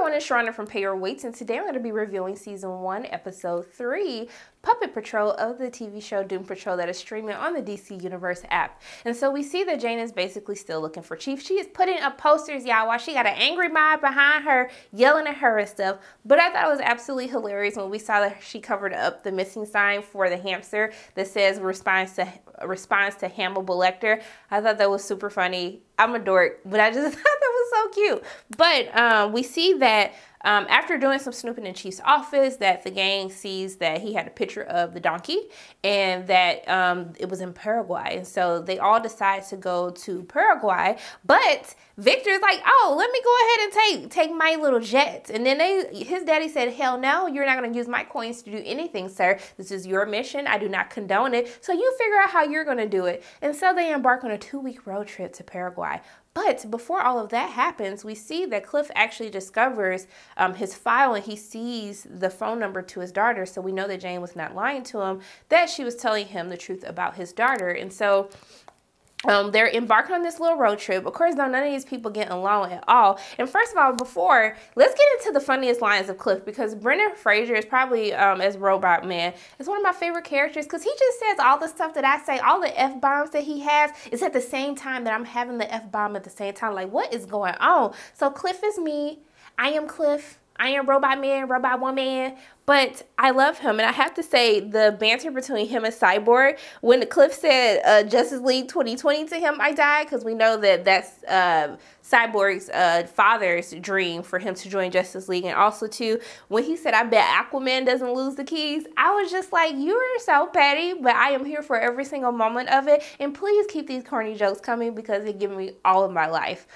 everyone, it's Sharronda from Pay Your Weights, and today I'm going to be reviewing Season 1, Episode 3, Puppet Patrol of the TV show Doom Patrol that is streaming on the DC Universe app. And so we see that Jane is basically still looking for Chief. She is putting up posters, y'all, while she got an angry mob behind her, yelling at her and stuff. But I thought it was absolutely hilarious when we saw that she covered up the missing sign for the hamster that says responds to Hannibal Lecter. I thought that was super funny. I'm a dork, but I just thought that was so cute. But we see that after doing some snooping in Chief's office, that the gang sees that he had a picture of the donkey and that it was in Paraguay. And so they all decide to go to Paraguay. But Victor's like, oh, let me go ahead and take my little jet. And then his daddy said, hell no, you're not going to use my coins to do anything, sir. This is your mission. I do not condone it. So you figure out how you're going to do it. And so they embark on a 2-week road trip to Paraguay. But before all of that happens, we see that Cliff actually discovers his file and he sees the phone number to his daughter. So we know that Jane was not lying to him, that she was telling him the truth about his daughter. And so they're embarking on this little road trip. Of course, none of these people get along at all. And first of all, let's get into the funniest lines of Cliff, because Brendan Fraser is probably, as Robot Man, is one of my favorite characters, because he just says all the stuff that I say, all the F-bombs that he has is at the same time that I'm having the F-bomb at the same time. Like, what is going on? So Cliff is me. I am Cliff. I am Robot Man, Robot Woman, but I love him. And I have to say, the banter between him and Cyborg, when Cliff said Justice League 2020 to him, I died, because we know that that's Cyborg's father's dream for him to join Justice League. And also, too, when he said, I bet Aquaman doesn't lose the keys, I was just like, you are so petty, but I am here for every single moment of it. And please keep these corny jokes coming, because they give me all of my life.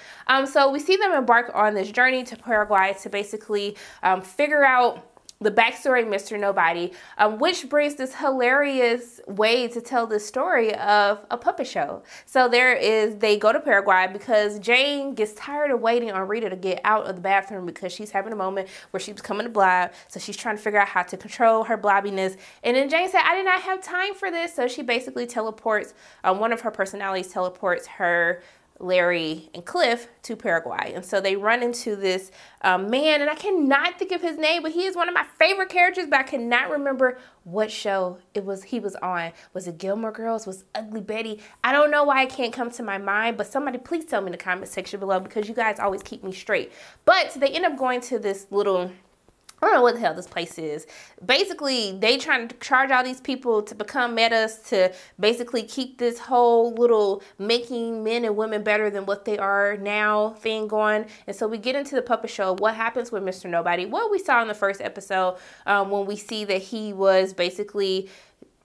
So we see them embark on this journey to Paraguay to basically figure out the backstory of Mr. Nobody, which brings this hilarious way to tell the story of a puppet show. So they go to Paraguay because Jane gets tired of waiting on Rita to get out of the bathroom, because she's having a moment where she's becoming a blob. So she's trying to figure out how to control her blobbiness. And then Jane said, I did not have time for this. So she basically teleports, one of her personalities teleports her, Larry, and Cliff to Paraguay. And so they run into this man, and I cannot think of his name, but he is one of my favorite characters, but I cannot remember what show he was on. Was it Gilmore Girls? Was Ugly Betty? I don't know why it can't come to my mind, but somebody please tell me in the comment section below, because you guys always keep me straight. But they end up going to this little, I don't know what the hell this place is. Basically, they trying to charge all these people to become metas to basically keep this whole little making men and women better than what they are now thing going. And so we get into the puppet show. What happens with Mr. Nobody? What we saw in the first episode, when we see that he was basically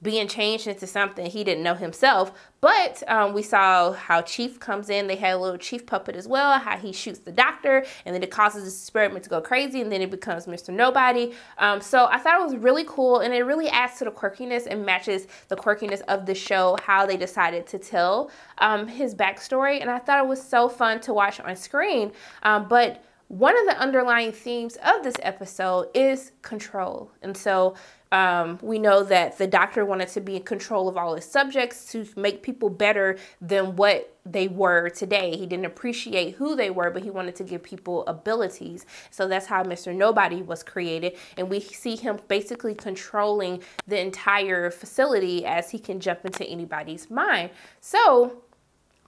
being changed into something he didn't know himself. But we saw how Chief comes in. They had a little Chief puppet as well, how he shoots the doctor, and then it causes this experiment to go crazy, and then it becomes Mr. Nobody. So I thought it was really cool, and it really adds to the quirkiness and matches the quirkiness of the show, how they decided to tell his backstory. And I thought it was so fun to watch on screen. But one of the underlying themes of this episode is control. And so we know that the doctor wanted to be in control of all his subjects to make people better than what they were today. He didn't appreciate who they were, but he wanted to give people abilities. So that's how Mr. Nobody was created. And we see him basically controlling the entire facility as he can jump into anybody's mind. So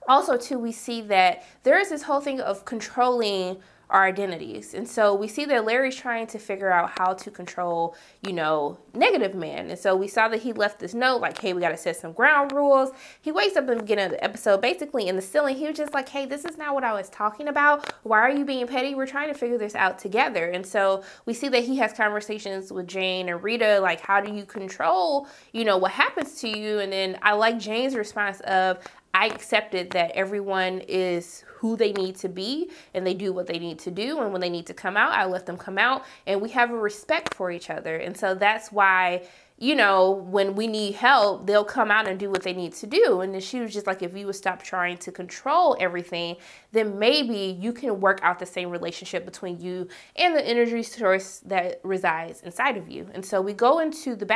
also, too, we see that there is this whole thing of controlling our identities. And so we see that Larry's trying to figure out how to control, Negative Man. And so we saw that he left this note like, hey, we got to set some ground rules. He wakes up in the beginning of the episode, basically in the ceiling. He was just like, hey, this is not what I was talking about. Why are you being petty? We're trying to figure this out together. And so we see that he has conversations with Jane and Rita, like, how do you control, what happens to you? And then I like Jane's response of, I accepted that everyone is who they need to be and they do what they need to do. And when they need to come out, I let them come out, and we have a respect for each other. And so that's why, when we need help, they'll come out and do what they need to do. And then she was just like, if you would stop trying to control everything, then maybe you can work out the same relationship between you and the energy source that resides inside of you. And so we go into the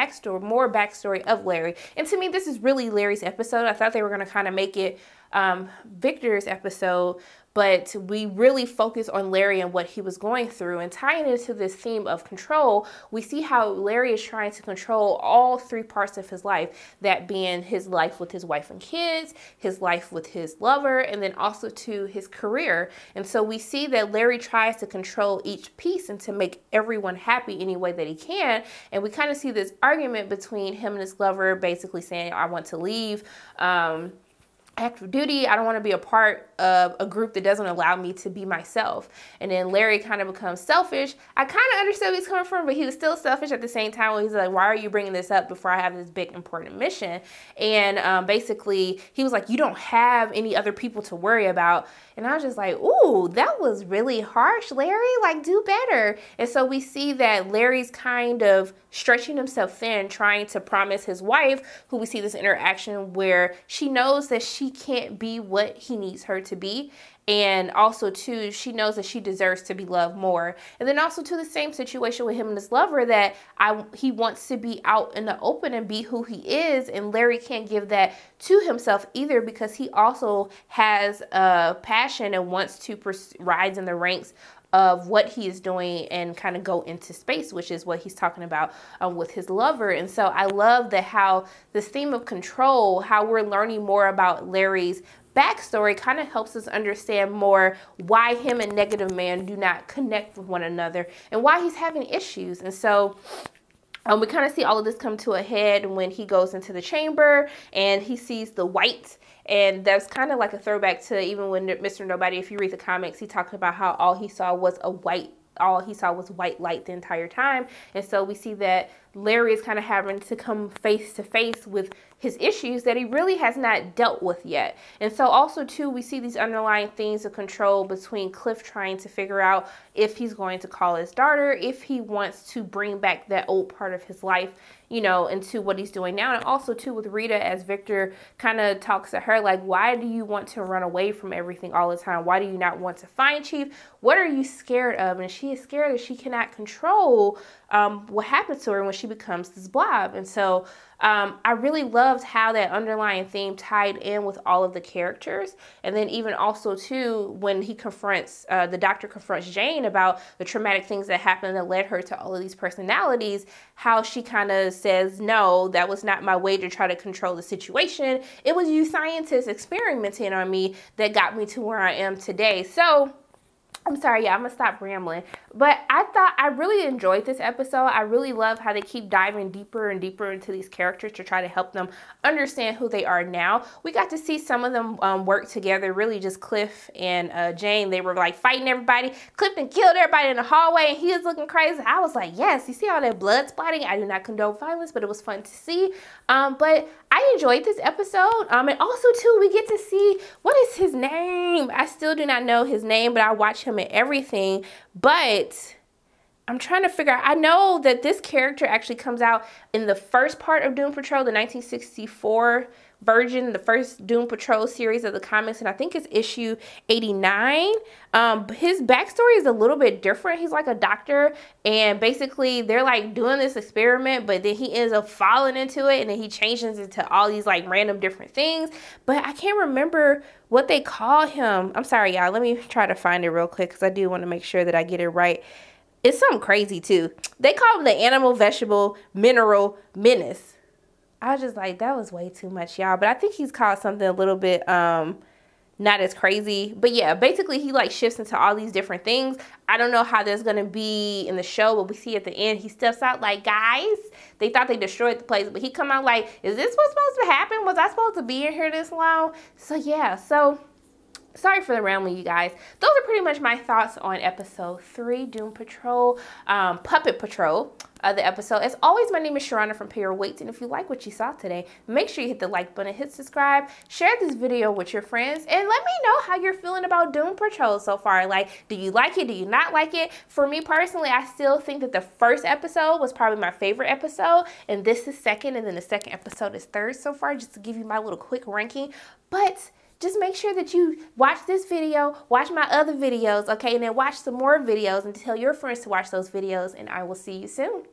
more backstory of Larry. And to me, this is really Larry's episode. I thought they were going to kind of make it Victor's episode, but we really focus on Larry and what he was going through. And tying into this theme of control, we see how Larry is trying to control all three parts of his life, that being his life with his wife and kids, his life with his lover, and then also to his career. And so we see that Larry tries to control each piece and to make everyone happy any way that he can. And we kind of see this argument between him and his lover, basically saying, I want to leave active duty. I don't want to be a part of a group that doesn't allow me to be myself. And then Larry kind of becomes selfish. I kind of understood where he's coming from, but he was still selfish at the same time when he's like, why are you bringing this up before I have this big important mission? And basically he was like, you don't have any other people to worry about. And I was just like, ooh, that was really harsh, Larry, like do better. And so we see that Larry's kind of stretching himself thin, trying to promise his wife, who we see this interaction where she knows that she can't be what he needs her to be. And also too, she knows that she deserves to be loved more. And then also to the same situation with him and his lover, that he wants to be out in the open and be who he is. And Larry can't give that to himself either, because he also has a passion and wants to rise in the ranks of what he is doing and kind of go into space, which is what he's talking about with his lover. And so I love that how this theme of control, how we're learning more about Larry's backstory, kind of helps us understand more why him and Negative Man do not connect with one another and why he's having issues. And so we kind of see all of this come to a head when he goes into the chamber and he sees the white. And that's kind of like a throwback to even when Mr. Nobody, if you read the comics, he talked about how all he saw was white light the entire time. And so we see that Larry is kind of having to come face to face with his issues that he really has not dealt with yet. And so also too, we see these underlying themes of control between Cliff trying to figure out if he's going to call his daughter, if he wants to bring back that old part of his life, you know, into what he's doing now. And also too with Rita, as Victor kind of talks to her, like, why do you want to run away from everything all the time? Why do you not want to find Chief? What are you scared of? And she is scared that she cannot control what happens to her when she becomes this blob. And so I really loved how that underlying theme tied in with all of the characters. And then even also too, when he confronts, the doctor confronts Jane about the traumatic things that happened that led her to all of these personalities, how she kind of says, no, that was not my way to try to control the situation. It was you scientists experimenting on me that got me to where I am today. So I'm sorry, yeah, I'm gonna stop rambling. But I really enjoyed this episode. I really love how they keep diving deeper and deeper into these characters to try to help them understand who they are now. We got to see some of them work together, really just Cliff and Jane. They were like fighting everybody. Cliff and killed everybody in the hallway and he was looking crazy. I was like, yes, you see all that blood splatting? I do not condone violence, but it was fun to see. But I enjoyed this episode. And also too, we get to see, what is his name? I still do not know his name, but I watch him in everything. But I'm trying to figure out, I know that this character actually comes out in the first part of Doom Patrol, the 1964 version, the first Doom Patrol series of the comics, and I think it's issue 89. His backstory is a little bit different. He's like a doctor, and basically they're like doing this experiment, but then he ends up falling into it, and then he changes into all these like random different things. But I can't remember what they call him. I'm sorry, y'all. Let me try to find it real quick because I do want to make sure that I get it right. It's something crazy too. They call him the Animal, Vegetable, Mineral Menace. I was just like, that was way too much, y'all. But I think he's called something a little bit not as crazy. But yeah, basically he like shifts into all these different things. I don't know how that's going to be in the show, but we see at the end he steps out like, guys, they thought they destroyed the place, but he come out like, is this what's supposed to happen? Was I supposed to be in here this long? So yeah, so sorry for the rambling, you guys. Those are pretty much my thoughts on episode 3, Doom Patrol, Puppet Patrol, the episode. As always, my name is Sharronda from Pay Your Weights, and if you like what you saw today, make sure you hit the like button, hit subscribe, share this video with your friends, and let me know how you're feeling about Doom Patrol so far. Like, do you like it? Do you not like it? For me personally, I still think that the first episode was probably my favorite episode, and this is second, and then the second episode is third so far, just to give you my little quick ranking. But just make sure that you watch this video, watch my other videos, okay? And then watch some more videos and tell your friends to watch those videos, and I will see you soon.